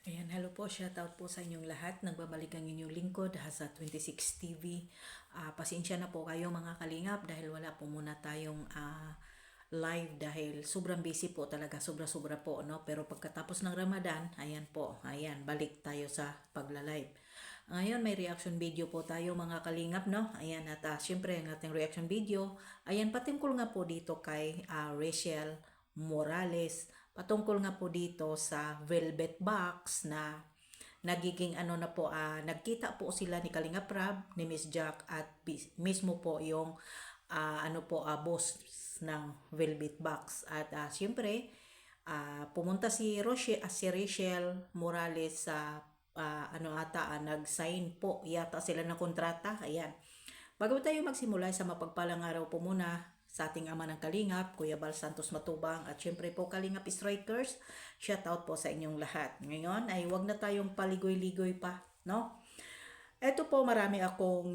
Ayan, hello po, shoutout po sa inyong lahat. Nagbabalik ang inyong lingkod, Hasa 26 TV. Pasensya na po kayo mga kalingap dahil wala po muna tayong live dahil sobrang busy po talaga, sobra-sobra po, no? Pero pagkatapos ng Ramadan, ayan po, ayan, balik tayo sa pagla-live. Ngayon, may reaction video po tayo mga kalingap, no? Ayan, at syempre ang ating reaction video, ayan, patungkol nga po dito kay Rachel Morales. Patungkol nga po dito sa Velvet Box na nagiging ano na po, nagkita po sila ni Kalinga Prab, ni Miss Jack at mismo po yung boss ng Velvet Box. At siyempre, pumunta si Rachel Morales sa nag-sign po yata sila ng kontrata. Ayan. Bago tayo magsimula sa mapagpalang araw po muna sa ating ama ng Kalingap, Kuya Bal Santos Matubang at syempre po Kalingap Strikers, shout out po sa inyong lahat. Ngayon ay wag na tayong paligoy-ligoy pa, no? Ito po marami akong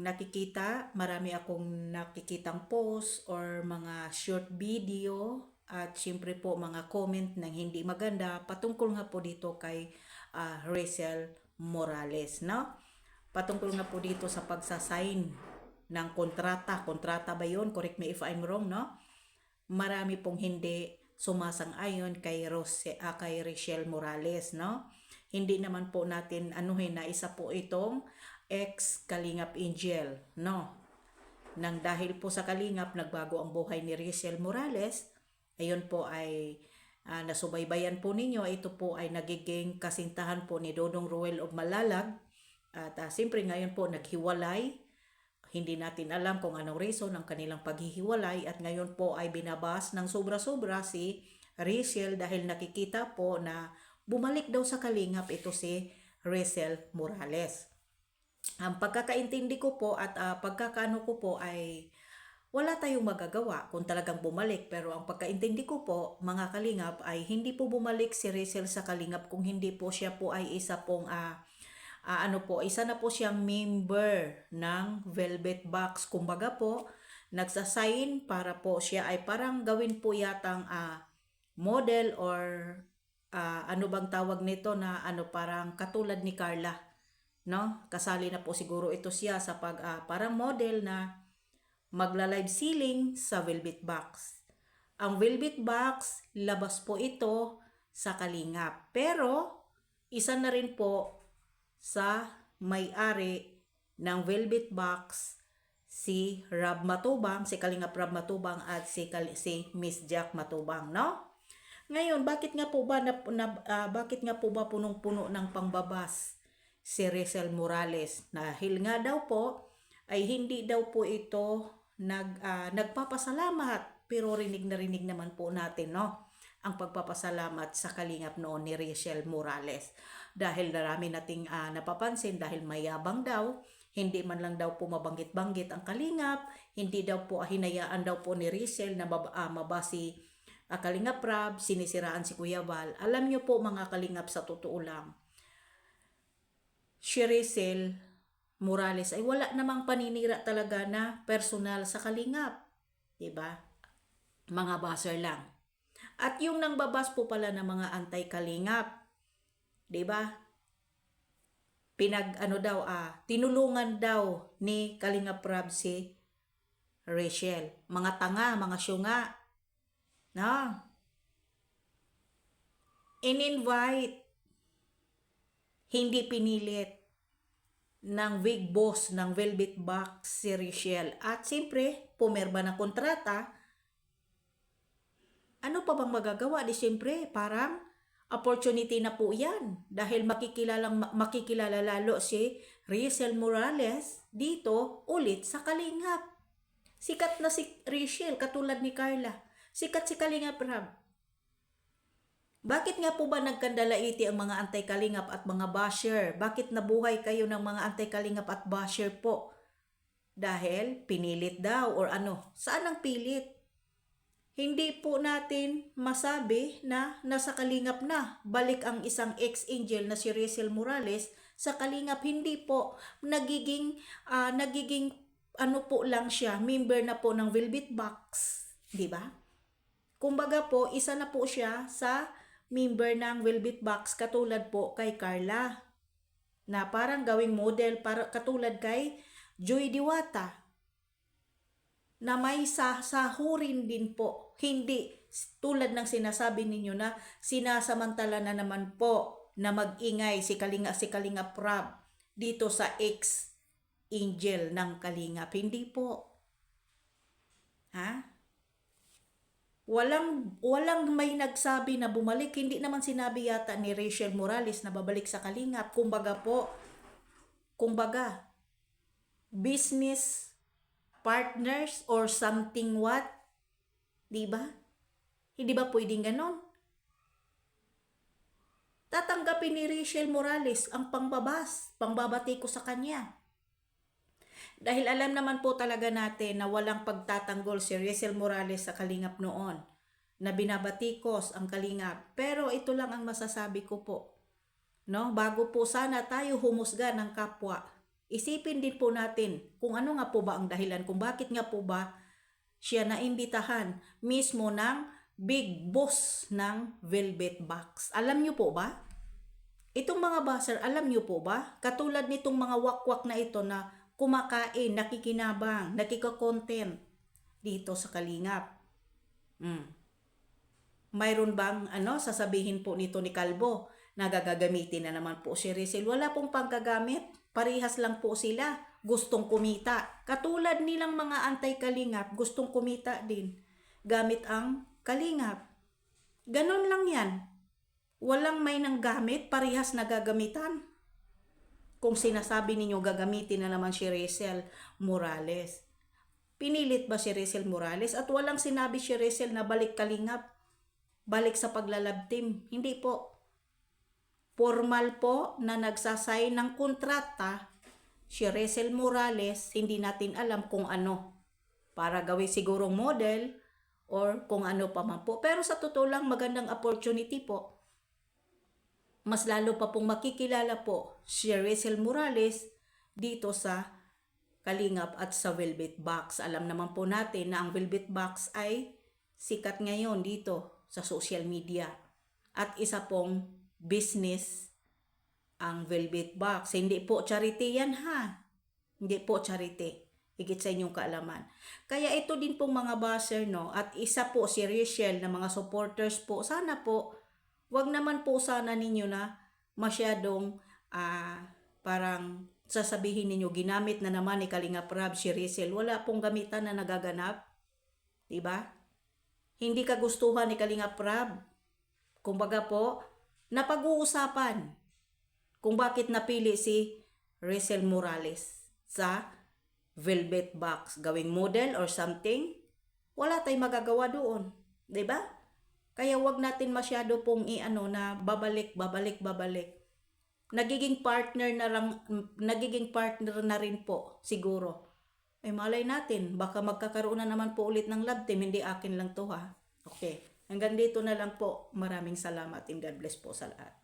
nakikitang post or mga short video at syempre po mga comment ng hindi maganda patungkol nga po dito kay Rachel Morales, no? Patungkol nga po dito sa pagsasign ng kontrata. Kontrata ba yun? Correct me if I'm wrong, no? Marami pong hindi sumasang-ayon kay Rachel Morales, no? Hindi naman po natin anuhin na isa po itong ex Kalingap Angel, no? Nang dahil po sa Kalingap, nagbago ang buhay ni Rachel Morales, ayun po ay nasubaybayan po ninyo, ito po ay nagiging kasintahan po ni Dodong Ruel of Malalag. At siyempre ngayon po naghiwalay. Hindi natin alam kung anong reason ng kanilang paghihiwalay at ngayon po ay binabas ng sobra-sobra si Rachel dahil nakikita po na bumalik daw sa Kalingap ito si Rachel Morales. Ang pagkakaintindi ko po at pagkakaano ko po ay wala tayong magagawa kung talagang bumalik. Pero ang pagkaintindi ko po, mga Kalingap, ay hindi po bumalik si Rachel sa Kalingap kung hindi po siya po ay isa pong isa na po siyang member ng Velvet Box. Kumbaga po, nagsasign para po siya ay parang gawin po yatang model or ano bang tawag nito na parang katulad ni Carla, no? Kasali na po siguro ito siya sa parang model na magla-live selling sa Velvet Box. Ang Velvet Box, labas po ito sa Kalingap. Pero isa na rin po sa may-ari ng Velvet Box si Rab Matubang, si Kalingap Rab Matubang at si Miss Jack Matubang, no? Ngayon, bakit nga po ba punong-puno ng pangbabas si Rachel Morales? Dahil nga daw po ay hindi daw po ito nagpapasalamat, pero rinig na rinig naman po natin, no? Ang pagpapasalamat sa Kalingap noon ni Rachel Morales. Dahil marami nating napapansin dahil mayabang daw, hindi man lang daw po mabanggit-banggit ang Kalingap, hindi daw po hinayaan daw po ni Rachel na mabasi Kalingap Rab, sinisiraan si Kuya Val. Alam niyo po mga Kalingap, sa totoo lang, si Rachel Morales ay wala namang paninira talaga na personal sa Kalingap. Diba? Mga baser lang. At yung nangbabas po pala ng mga anti-Kalingap, diba? Tinulungan daw ni Kalingap Rab si Rachel. Mga tanga, mga syunga. No? In-invite, hindi pinilit ng big boss ng Velvet Box si Rachel. At siyempre, pumirma ng kontrata. Ano pa bang magagawa? Di siyempre, parang opportunity na po yan. Dahil makikilala lalo si Rachel Morales dito ulit sa Kalingap. Sikat na si Rachel, katulad ni Carla. Sikat si Kalingap Rab. Bakit nga po ba nagkandalaiti ang mga anti-Kalingap at mga basher? Bakit nabuhay kayo ng mga anti-Kalingap at basher po? Dahil pinilit daw or ano? Saan ang pilit? Hindi po natin masabi na nasa Kalingap na. Balik ang isang ex-angel na si Rachel Morales sa Kalingap. Hindi po. Nagiging ano po lang siya, member na po ng Velvet Box. Di ba? Kumbaga po, isa na po siya sa member ng Velvet Box katulad po kay Carla na parang gawing model para katulad kay Joy Diwata na may sasahurin din po. Hindi tulad ng sinasabi ninyo na sinasamantala na naman po na mag-ingay si Kalinga Prab dito sa ex-angel ng Kalingap. Hindi po. Ha? Walang may nagsabi na bumalik. Hindi naman sinabi yata ni Rachel Morales na babalik sa Kalingap. Kumbaga, business partners or something what? Diba? Hindi ba pwedeng ganon? Tatanggapin ni Rachel Morales ang pangbabati ko sa kanya. Dahil alam naman po talaga natin na walang pagtatanggol si Rachel Morales sa Kalingap noon, na binabatikos ang Kalingap. Pero ito lang ang masasabi ko po. No? Bago po sana tayo humusga ng kapwa, isipin din po natin kung ano nga po ba ang dahilan, kung bakit nga po ba siya naimbitahan mismo ng big boss ng Velvet Box. Alam niyo po ba? Itong mga buzzer, alam niyo po ba? Katulad nitong mga wakwak na ito na kumakain, nakikinabang, nakika-content dito sa Kalingap. Mayroon bang sasabihin po nito ni Kalbo na gagamitin na naman po si Rachel? Wala pong panggagamit. Parihas lang po sila. Gustong kumita. Katulad nilang mga anti-Kalingap, gustong kumita din. Gamit ang Kalingap. Ganon lang yan. Walang may nang gamit, parihas na gagamitan. Kung sinasabi ninyo gagamitin na naman si Rachel Morales. Pinilit ba si Rachel Morales? At walang sinabi si Rachel na balik Kalingap, balik sa paglalab team. Hindi po. Formal po na nagsasay ng kontrata si Rachel Morales, hindi natin alam kung ano. Para gawin sigurong model or kung ano pa man po. Pero sa totoo lang, magandang opportunity po. Mas lalo pa pong makikilala po si Rachel Morales dito sa Kalingap at sa Velvet Box. Alam naman po natin na ang Velvet Box ay sikat ngayon dito sa social media. At isa pong business ang Velvet Box. Hindi po charity yan ha. Hindi po charity. Higit sa inyong kaalaman. Kaya ito din pong mga buzzer, no? At isa po si Rachel na mga supporters po. Sana po, wag naman po sana ninyo na masyadong parang sasabihin ninyo, ginamit na naman ni Kalinga Prab si Rachel. Wala pong gamitan na nagaganap. Diba? Hindi kagustuhan ni Kalinga Prab. Kumbaga po, napag-uusapan kung bakit napili si Rachel Morales sa Velvet Box. Gawing model or something. Wala tayong magagawa doon. Diba? Kaya wag natin masyado pong na babalik. Nagiging partner na rin po siguro. Ay malay natin, baka magkakaroon na naman po ulit ng love team, hindi akin lang to ha. Okay, hanggang dito na lang po. Maraming salamat and God bless po sa lahat.